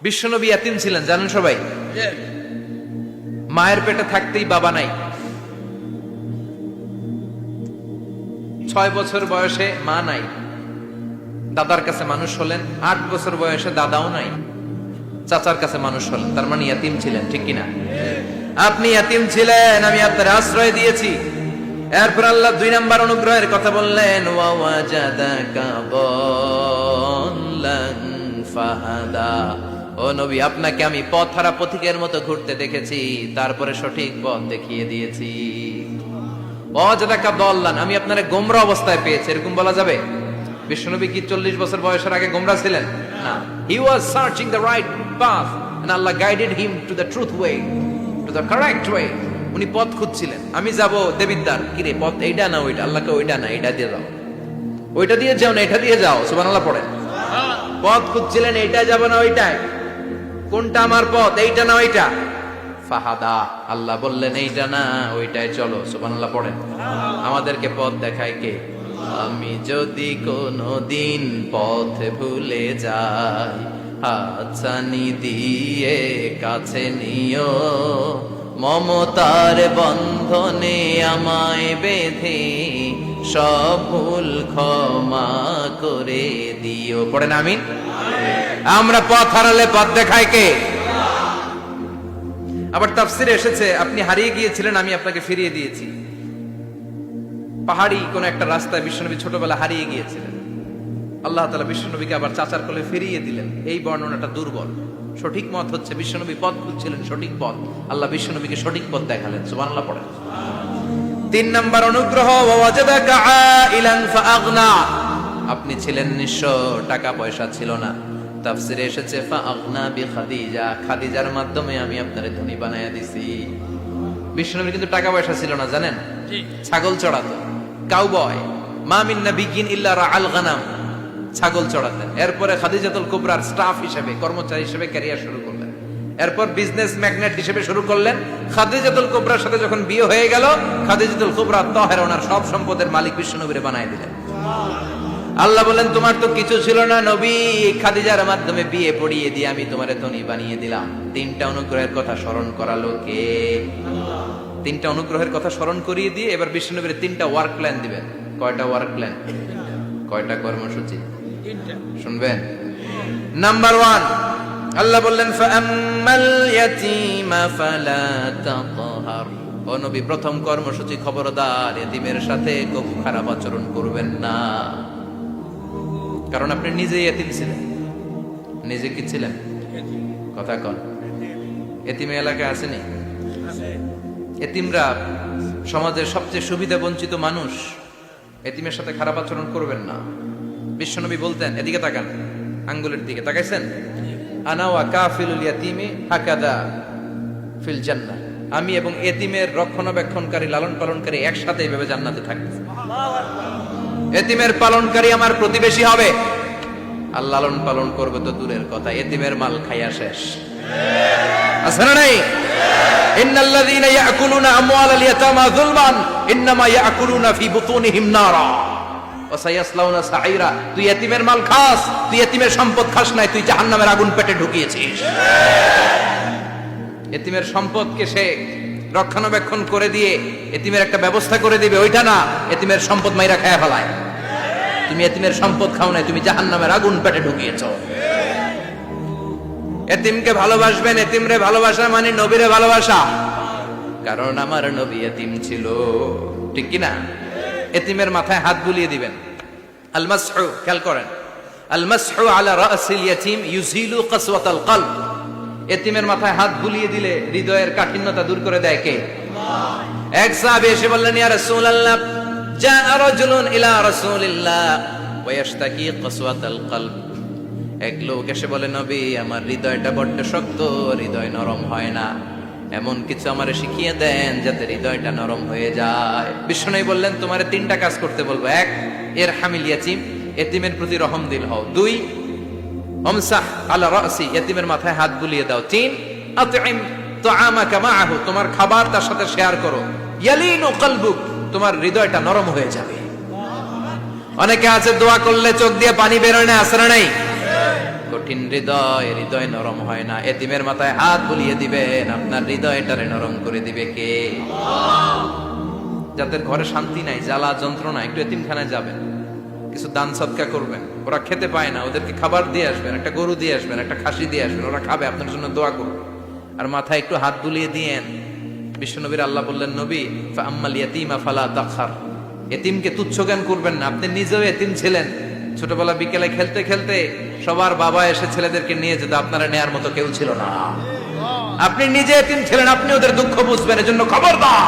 বিশ্বনবী ইয়াতিম ছিলেন জানেন সবাই। মায়ের পেটে থাকতেই বাবা নাই, 6 বছর বয়সে মা নাই, দাদার কাছে মানুষ হলেন। 8 বছর বয়সে দাদাও নাই, চাচার কাছে মানুষ হলেন। তার মানে ইয়াতিম ছিলেন, ঠিক কিনা? আপনি ইয়াতিম ছিলেন, আমি আপনার আশ্রয় দিয়েছি। এরপর আল্লাহ 2 নম্বর অনুগ্রহের কথা বললেন, ওয়া ওয়াজাদাকা দাল্লান ফাহাদা। ও নবী, আপনাকে আমি পথহারা পথিকের মতো ঘুরতে দেখেছি, তারপরে সঠিক পথ দেখিয়ে দিয়েছি। ওয়াজাদাকা দাল্লান, আমি আপনারে গোমরা অবস্থায় পেয়েছি, এরকম বলা যাবে? বিশ্বনবী কি 40 বছর বয়সের আগে গোমরা ছিলেন? না, he was searching the right path and Allah guided him to the truth way, to the correct way. উনি পথ খুঁজছিলেন। আমি যাব দেবিদ্দার, কি রে পথ এইটা না ওইটা? আল্লাহকে ওইটা না এটা দিয়ে যাও, ওইটা দিয়ে যাও না এটা দিয়ে যাও। সুবহানাল্লাহ পড়েন। পথ খুঁজছিলেন, এইটা যাব না ওইটাই, কোনটা আমার পথ, এইটা না ওইটা? ফাহাদা, আল্লাহ বললেন এইটা না ওইটাই চলো। সুবহানাল্লাহ পড়েন। আমাদেরকে পথ দেখায় কে? আমি যদি কোনদিন পথ ভুলে যাই, হাতছানি দিয়ে কাছে নিও, মমতার বন্ধনে আমায় বেঁধে সব ভুল ক্ষমা করে দিও। পড়েন আমিন। আমরা পথ হারালে পথ দেখায় কে? আবার তাফসিরে এসেছে, আপনি হারিয়ে গিয়েছিলেন, আমি আপনাকে ফিরিয়ে দিয়েছি। পাহাড়ি কোন একটা রাস্তায় বিশ্বনবী ছোটবেলা হারিয়ে গিয়েছিলেন, আল্লাহ তাআলা বিশ্বনবীকে আবার চাচার কোলে ফিরিয়ে দিলেন। এই বর্ণনাটা দুর্বল। সঠিক মত হচ্ছে বিশ্বনবী পথ খুঁজছিলেন, সঠিক পথ। আল্লাহ বিশ্বনবীকে সঠিক পথ দেখালেন। সুবহানাল্লাহ পড়েন। 3 নম্বর অনুগ্রহ, ওয়াজাদাকা আইলান ফাআগনা, আপনি ছিলেন নিঃস্ব, টাকা পয়সা ছিল না। তাফসিরে এসেছে ফাআগনা বিখাদিজা, খাদিজার মাধ্যমে আমি আপনারে ধনী বানায়া দিছি। বিশ্বনবীর কিন্তু টাকা পয়সা ছিল না, জানেন? ছাগল চড়াতো, কাউবয়। মা মিন নাবিয়্যিন ইল্লা রাআল গানাম, ছাগল চড়াতেন। এরপরে খাদিজাতুল কুবরার স্টাফ হিসেবে, কর্মচারী হিসেবে ক্যারিয়ার শুরু করলেন। এরপর বিজনেস ম্যাগনেট হিসেবে শুরু করলেন। খাদিজাতুল কুবরার সাথে যখন বিয়ে হয়ে গেল, খাদিজাতুল কুবরা তাহেরা, ওনার সব সম্পদের মালিক বিশ্বনবীরে বানায় দিলেন। আল্লাহ বলেন, তোমার তো কিছু ছিল না নবী, খাদিজার মাধ্যমে বিয়ে পড়িয়ে দিয়ে আমি তোমারে ধনী বানিয়ে দিলাম। 3টা অনুগ্রহের কথা স্মরণ করালো কে? 3টা অনুগ্রহের কথা স্মরণ করিয়ে দিয়ে এবার বিশ্বনবীর 3টা ওয়ার্ক প্ল্যান দিবেন। কয়টা ওয়ার্ক প্ল্যান? কয়টা কর্মসূচি? 3টা। শুনবেন। নাম্বার 1, আল্লাহ বললেন, ফাআম্মাল ইয়াতীমা ফালা তাকহার। ও নবী, প্রথম কর্মসূচি, খবরদার এতিমের সাথে কখনো খারাপ আচরণ করবেন না। কারণ আপনি নিজেই এতিম ছিলেন। নিজে কি ছিলেন? কথা কন। এতিমে এলাকায় আসেনি? এতিমরা সমাজের সবচেয়ে সুবিধা বঞ্চিত মানুষ। এতিমের সাথে খারাপ আচরণ করবেন না। বিশ্বনবী বলতেন, এদিকে তাকান, আঙ্গুলের দিকে তাকাইছেন, আনা ওয়া কাফিলুল ইয়াতীমি হাকাদা ফিল জান্নাহ, আমি এবং এতিমের রক্ষণাবেক্ষণকারী, লালন পালনকারী একসাথে এইভাবে জান্নাতে থাকবে। এতিমের পালনকারী আমার প্রতিবেশী হবে, আর লালন পালন করবে তো দূরের কথা, এতিমের মাল খাইয়া শেষ। আছে না নাই? ইন্নাল্লাযীনা ইয়াকুলুনা আমওয়ালাল ইয়াতামা যুলমান ইন্নামা ইয়াকুলুনা ফি বুতুনিহিম নারা ওয়া সায়াসলাউনা সাঈরা। তুই এতিমের মাল খাস, তুই এতিমের সম্পদ খাস নাই, তুই জাহান্নামের আগুন পেটে ঢুকিয়েছিস। এতিমের সম্পদকে সে রক্ষণাবেক্ষণ করে দিয়ে এতিমের একটা ব্যবস্থা করে দিবে, ওইটা না, এতিমের সম্পদ মাইরা খায়া ফেলায়। তুমি এতিমের সম্পদ খাও নাই, তুমি জাহান্নামের আগুন পেটে ঢুকিয়েছ। এতিমকে ভালোবাসবেন। এতিমরে ভালোবাসা মানে নবীরে ভালোবাসা, কারণ আমার নবী এতিম ছিল, ঠিক কি না? এতিমের মাথায় হাত বুলিয়ে দিবেন। আল মাসহু, খেয়াল করেন, আল মাসহু আলা রাসিল ইয়াতীম ইউজিলু কাসওয়াতাল কলব। এতিমের মাথায় হাত বুলিয়ে দিলে হৃদয়ের কাঠিন্যতা দূর করে দেয় কে? আল্লাহ। এক সাহাবী এসে বললেন, ইয়া রাসূলুল্লাহ, জাআ রাজুলুন ইলা রাসূলিল্লাহ ওয়া ইয়াশতাকি কাসওয়াতাল কলব। এক লোক এসে বলে, নবী, আমার হৃদয়টা বড্ড শক্ত, হৃদয় নরম হয় না, এমন কিছু আমারে শিখিয়ে দেন যাতে হৃদয়টা নরম হয়ে যায়। বিশ্বনবী বললেন, তোমারে 3টা কাজ করতে বলবো। 1, ইরহামিল ইয়াতীম, এতিমের প্রতি রহমদিল হও। 2, আমসাহ আলা রাসি, এতিমের মাথায় হাত বুলিয়ে দাও। 3, আতইম তাআমাকা মাআহু, তোমার খাবার তার সাথে শেয়ার করো। ইয়ালিনু কলবুক, তোমার হৃদয়টা নরম হয়ে যাবে। অনেকে আছে দোয়া করলে চোখ দিয়ে পানি বের হয় না, আছে না নাই? কঠিন কঠিন হৃদয়, হৃদয় নরম হয় না। এতিমের মাথায় হাত বুলিয়ে দিবেন, আপনার হৃদয়টারে নরম করে দিবে কে? যাদের ঘরে শান্তি নাই, জ্বালা যন্ত্রণা, একটু এতিমখানায় যাবেন, কিছু দান সদকা করবেন। ওরা খেতে পায় না, ওদেরকে খাবার দিয়ে আসবেন, একটা গরু দিয়ে আসবেন, একটা খাসি দিয়ে আসবেন, ওরা খাবে, আপনার জন্য দোয়া করবে। আর মাথায় একটু হাত বুলিয়ে দিয়েন। বিশ্বনবীর আল্লাহ বললেন, নবী ফাআম্মাল ইয়াতীমা ফালা তাখহার, এতিমকে তুচ্ছ জ্ঞান করবেন না। আপনি নিজেও এতিম ছিলেন, ছোটবেলা বিকেলে খেলতে খেলতে সবার বাবা এসে ছেলেদেরকে নিয়ে যেত, আপনারা নেয়ার মতো কেউ ছিল না। আপনি নিজে এতিম ছিলেন, আপনি ওদের দুঃখ বুঝবেন, এজন্য খবরদার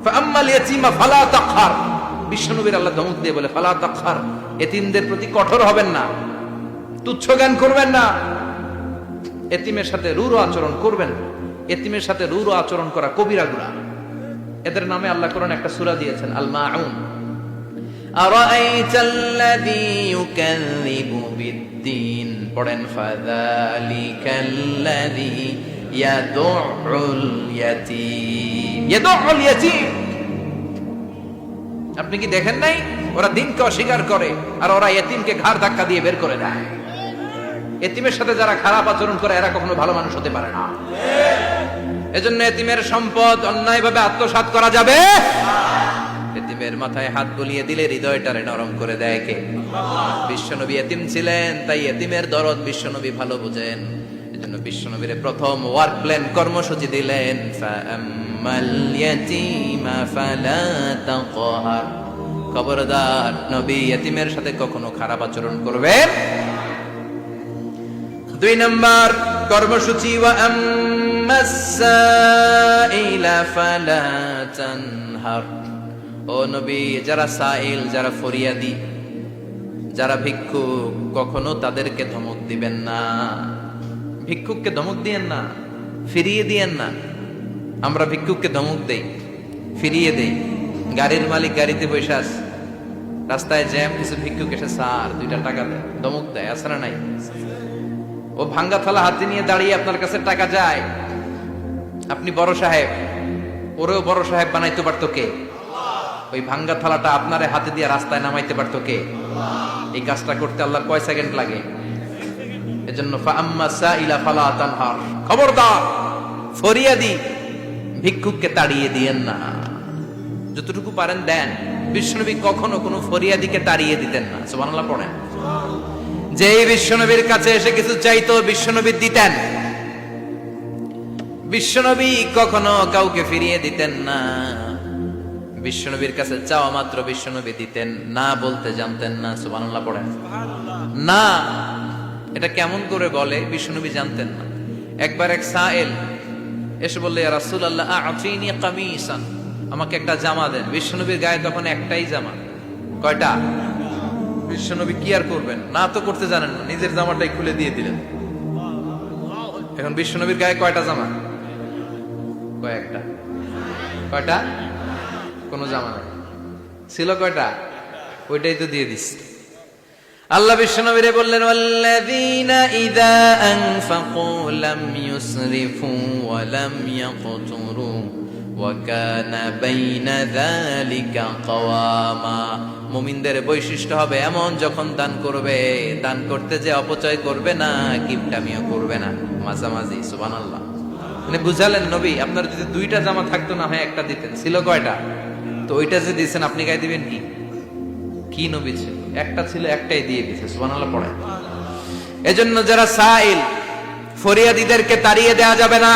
ফাআম্মাল ইয়াতীমা ফালা তাখহার। বিশ্বনবীর আল্লাহ ধমক দিয়ে বলে ফালা তাখহার, এতিমদের প্রতি কঠোর হবেন না, তুচ্ছ জ্ঞান করবেন না, এতিমের সাথে রূঢ় আচরণ করবেন। এতিমের সাথে রূঢ় আচরণ করা কবিরা গুনাহ। এদের নামে আল্লাহ কোরআনে একটা সূরা দিয়েছেন, আল মাউন। আরাআইতাল্লাযী ইউকাযযিবু বিদ্দীন, পড়েন ফাযালিকাল্লাযী ইয়াদুউল ইয়াতীম। ইয়াদুউল ইয়াতীম, আপনি কি দেখেন নাই ওরা দিনকে অস্বীকার করে আর ওরা এতিমকে ঘাড় ধাক্কা দিয়ে বের করে দেয়। এতিমের সাথে যারা খারাপ আচরণ করে এরা কখনো ভালো মানুষ হতে পারে না। এজন্য এতিমের সম্পদ অন্যায়ভাবে আত্মসাৎ করা যাবে। এতিমের মাথায় হাত বুলিয়ে দিলে হৃদয়টারে নরম করে দেয় কে? বিশ্বনবী এতিম ছিলেন, তাই এতিমের দরদ বিশ্বনবী ভালো বুঝেন। এজন্য বিশ্বনবীর প্রথম ওয়ার্ক প্ল্যান কর্মসূচি দিলেন, ফাআম্মাল ইয়াতীমা ফালা তাকহার। খবরদার, নবী এতিমের সাথে কখনো খারাপ আচরণ করবেন। 2 নম্বর কর্মসূচি, ওয়া আম্মাস সাইলা ফালা তানহার। ও নবী, যারা সাইল, যারা ফরিয়াদি, যারা ভিক্ষুক, কখনো তাদেরকে ধমক দিবেন না। ভিক্ষুককে ধমক দিয়েন না, ফিরিয়ে দিয়েন না। আমরা ভিক্ষুককে ধমক দেই, ফিরিয়ে দেই। গাড়ির মালিক গাড়িতে বসে আছে, রাস্তায় জ্যাম, কিছু ভিক্ষুক এসে স্যার 2টা টাকা দেয়, ধমক দেয়, আছে না নাই? ও ভাঙ্গা থালা হাতে নিয়ে দাঁড়িয়ে আপনার কাছে টাকা যায়। আপনি বড় সাহেব, ওরেও বড় সাহেব বানাইতে পারতো কে? ওই ভাঙ্গা থালাটা আপনারে হাতে দিয়ে রাস্তায় নামাইতে পারতো কে? এই কাজটা করতে আল্লাহর কয় সেকেন্ড লাগে? এজন্য ফাআম্মা সাইলা ফালা তানহার, খবরদার, ফরিয়াদি ভিক্ষুককে তাড়িয়ে দিয়েন না। যতটুকু পারেন দেন। বিশ্বনবী কখনো কোনো ফরিয়াদিকে তাড়িয়ে দিতেন না। সুবহানাল্লাহ পড়েন। যেই বিশ্বনবীর কাছে এসে কিছু চাইতো, বিশ্বনবী দিতেন। বিশ্বনবী কখনো কাউকে ফিরিয়ে দিতেন না। বিশ্বনবীর কাছে চাওয়া মাত্র বিশ্বনবী দিতেন, না বলতে জানতেন না। সুবহানাল্লাহ পড়েন। না, এটা কেমন করে বলে বিশ্বনবী জানতেন না। একবার এক সাইল এসে বললে, ইয়া রাসূলুল্লাহ আ'তিনি কামিসান, আমাকে একটা জামা দেন। বিশ্বনবীর গায়ে তখন একটাই জামা। কয়টা? বিশ্বনবী কি আর করবেন, না তো করতে জানেন না, নিজের জামাটাই খুলে দিয়ে দিলেন। এখন বিশ্বনবীর গায়ে কয়টা জামা? কয়েকটা। কয়টা? কোনো জামা নেই। ছিল কয়টা? ওইটাই তো দিয়ে দিস। আল্লাহ বিশ্বনবীরে বললেন, ওয়াল্লাযীনা ইযা আনফাকু লাম ইউসরিফু ওয়া লাম ইয়াকতুরু ওয়া কানা বাইনা যালিকা কাওয়ামা। মুমিনদের বৈশিষ্ট্য হবে এমন, যখন দান করবে, দান করতে যে অপচয় করবে না, কিপটামিও করবে না, মাঝামাঝি। সুবহানাল্লাহ। মানে বুঝালেন নবী, আপনার যদি 2টা জামা থাকতো না হয় একটা দিতেন। ছিল কয়টা? তো ওইটা যে দিয়েছেন আপনি গায়ে দিবেন কি? কি নবী ছিল? একটা ছিল, একটাই দিয়ে দিয়েছে। সুবহানাল্লাহ পড়ে। এজন্য যারা সাইল, ফরিয়াদিদেরকে তাড়িয়ে দেওয়া যাবে না।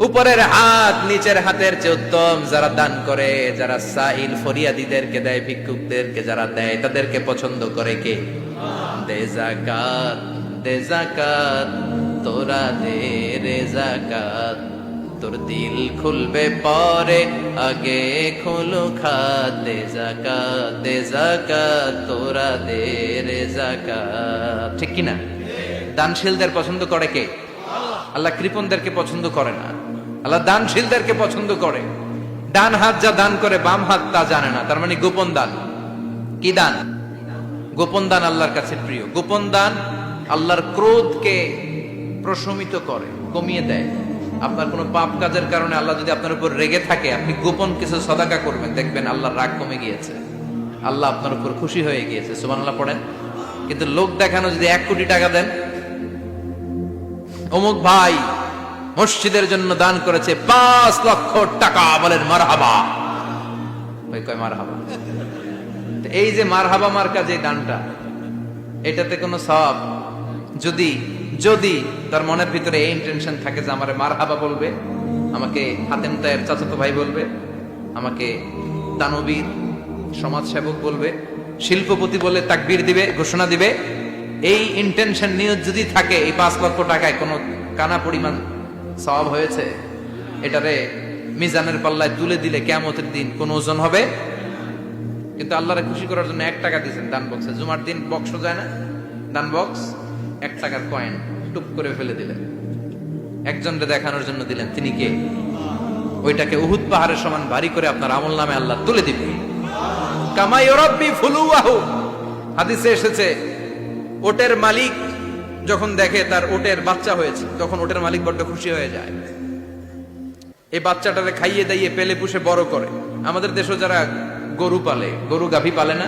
উপরের হাত নিচের হাতের চেয়ে উত্তম। যারা দান করে, যারা সাইল ফরিয়াদিদেরকে দেয়, ভিক্ষুকদেরকে যারা দেয়, তাদেরকে পছন্দ করে কে? দে যাকাত, দে যাকাত, তোরা দে রে যাকাত, তোর দিল খুলবে পরে, আগে খুলো খাত। দে যাকাত, দে যাকাত, তোরা দে রে যাকাত। ঠিক কিনা? দানশীলদের পছন্দ করে কে? আল্লাহ কৃপণদেরকে পছন্দ করে না। আল্লাহ দানশীলদেরকে পছন্দ করে। ডান হাত যা দান করে, বাম হাত তা জানে না, তার মানে গোপন দান। কি দান? গোপন দান আল্লাহর কাছে প্রিয়। গোপন দান আল্লাহর ক্রোধকে প্রশমিত করে, কমিয়ে দেয়। আপনার কোনো পাপ কাজের কারণে আল্লাহ যদি আপনার উপর রেগে থাকে, আপনি গোপন কিছু সদাকা করবেন, দেখবেন আল্লাহর রাগ কমে গিয়েছে, আল্লাহ আপনার উপর খুশি হয়ে গিয়েছে। সুবহানাল্লাহ পড়েন। কিন্তু লোক দেখানো যদি 1 কোটি টাকা দেন, অমুক ভাই মসজিদের জন্য দান করেছে 5 লক্ষ টাকা, বলেন মারহাবা। ওই কয় মারহাবা। এই যে মারহাবা মার্কা যে দানটা, এটাতে কোনো সওয়াব যদি যদি তার মনের ভিতরে এই ইন্টেনশন থাকে যে আমারে মারহাবা বলবে, আমাকে হাতেম তায়ের চাচাতো ভাই বলবে, আমাকে দানবীর সমাজসেবক বলবে, শিল্পপতি বলে তাকবীর দিবে, ঘোষণা দিবে, এই ইন্টেনশন নিয়ে যদি থাকে, এই 5 লক্ষ টাকায় কোনো কানা পরিমাণ সওয়াব হয়েছে, এটারে মিজানের পাল্লায় তুলে দিলে কিয়ামতের দিন কোন ওজন হবে? কিন্তু আল্লাহরে খুশি করার জন্য 1 টাকা দিয়েছেন দান বক্সে। জুমার দিন বক্স যায় না, দান বক্স, 1 টাকার কয়েন টুপ করে ফেলে দিলেন, একজনকে দেখানোর জন্য দিলেন। তিনি কে? ওইটাকে উহুদ পাহাড়ের সমান ভারী করে আপনার আমল নামে আল্লাহ তুলে দিবে। কামা ইউরাব্বি ফুলুয়াহু, হাদিসে এসেছে, ওটের মালিক যখন দেখে তার ওটের বাচ্চা হয়েছে, তখন ওটের মালিক বড্ড খুশি হয়ে যায়। এই বাচ্চাটারে খাইয়ে দাইয়ে পেলে পুষে বড় করে। আমাদের দেশে যারা গরু পালে, গরু গাভী পালে না,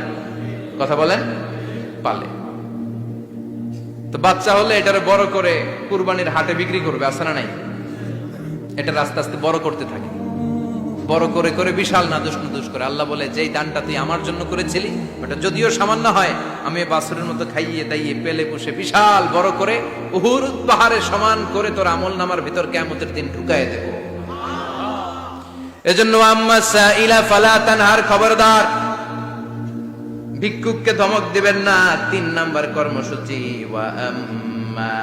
কথা বলেন, পালে, তো বাচ্চা হলে এটারে বড় করে কুরবানির হাটে বিক্রি করবে, আছে না নাই? এটা আস্তে আস্তে বড় করতে থাকে, বড় করে করে বিশাল নাদুস নুদুস করে। আল্লাহ বলে, যেই দানটা তুই আমার জন্য করেছিলি, ওটা যদিও সামান্য হয়, আমি বাছুরের মতো খাইয়ে দাইয়ে পেলে পুষে বিশাল বড় করে উহুদ পাহাড়ের সমান করে তোর আমল নামার ভিতর কিয়ামতের দিন ঢুকায় দেব। এজন্য আম্মা সাইলা ফালা তানহার, খবরদার ভিক্ষুককে ধমক দিবেন না। 3 নাম্বার কর্মসূচি, ওয়া আম্মা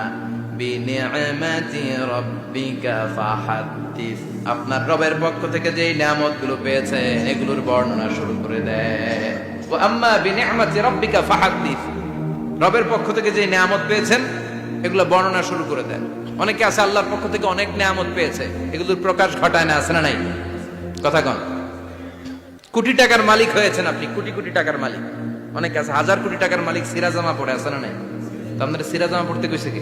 বিনিআমাতি রাব্বিকা ফাহাদ্দিস, আপনার রবের পক্ষ থেকে যেই নিয়ামতগুলো পেয়েছেন এগুলোর বর্ণনা শুরু করে দেন। ওয়া আম্মা বিনিআমাতি রাব্বিকা ফাহাদ্দিস, রবের পক্ষ থেকে যেই নিয়ামত পেয়েছেন এগুলো বর্ণনা শুরু করে দেন। অনেকে আছে আল্লাহর পক্ষ থেকে অনেক নিয়ামত পেয়েছে, এগুলোর প্রকাশ ঘটায় না, আছে না নাই? কথা কন। কোটি টাকার মালিক হয়েছেন আপনি, কোটি কোটি টাকার মালিক। অনেকে আছে 1000 কোটি টাকার মালিক, সিরা জামা পড়ে, আছে না নাই? তো আপনারা সিরা জামা পড়তে কইছে কি?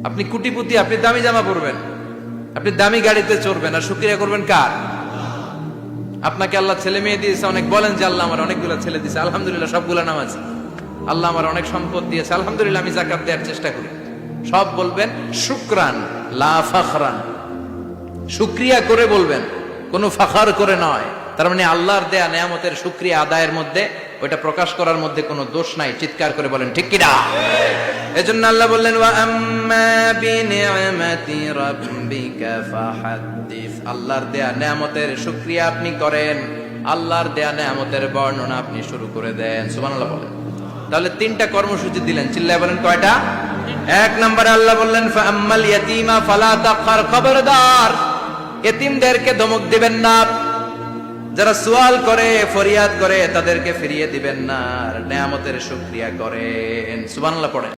আপনি কোটিপতি, আপনি দামি জামা পরবেন, আপনি দামি গাড়িতে চড়বেন, আর শুকরিয়া করবেন কার? আপনাকে আল্লাহ ছেলে মেয়ে দিয়েছে, অনেক বলেন যে আল্লাহ আমার অনেকগুলো ছেলে দিয়েছে, আলহামদুলিল্লাহ সবগুলা নামাজ। আল্লাহ আমার অনেক সম্পদ দিয়েছে, আলহামদুলিল্লাহ আমি যাকাত দেওয়ার চেষ্টা করি। সব বলবেন শুকরান লা ফাখরান, শুকরিয়া করে বলবেন, কোনো ফাখার করে নয়। তার মানে আল্লাহর দেয়া নিয়ামতের শুকরিয়া আদায়ের মধ্যে, ওইটা প্রকাশ করার মধ্যে কোনো দোষ নাই। চিৎকার করে বলেন ঠিক কিনা? এজন্য আল্লাহ বললেন, ওয়া আম্মা বিনিআমাতি রাব্বিকা ফাহাদ্দিস, আল্লাহর দেয়া নিয়ামতের শুকরিয়া আপনি করেন, আল্লাহর দেয়া নিয়ামতের বর্ণনা আপনি শুরু করে দেন। সুবহানাল্লাহ বলেন। তাহলে 3টা কর্মসূচি দিলেন, চিল্লায় বলেন কয়টা? 1 নম্বরে আল্লাহ বললেন, ফা আম্মাল ইয়াতীমা ফালা তাকহার, খবরদার এতিমদেরকে ধমক দিবেন না, যারা সুয়াল করে ফরিয়াদ করে তাদেরকে ফিরিয়ে দিবেন না, আর নিয়ামতের শুকরিয়া করেন। সুবহানাল্লাহ পড়েন।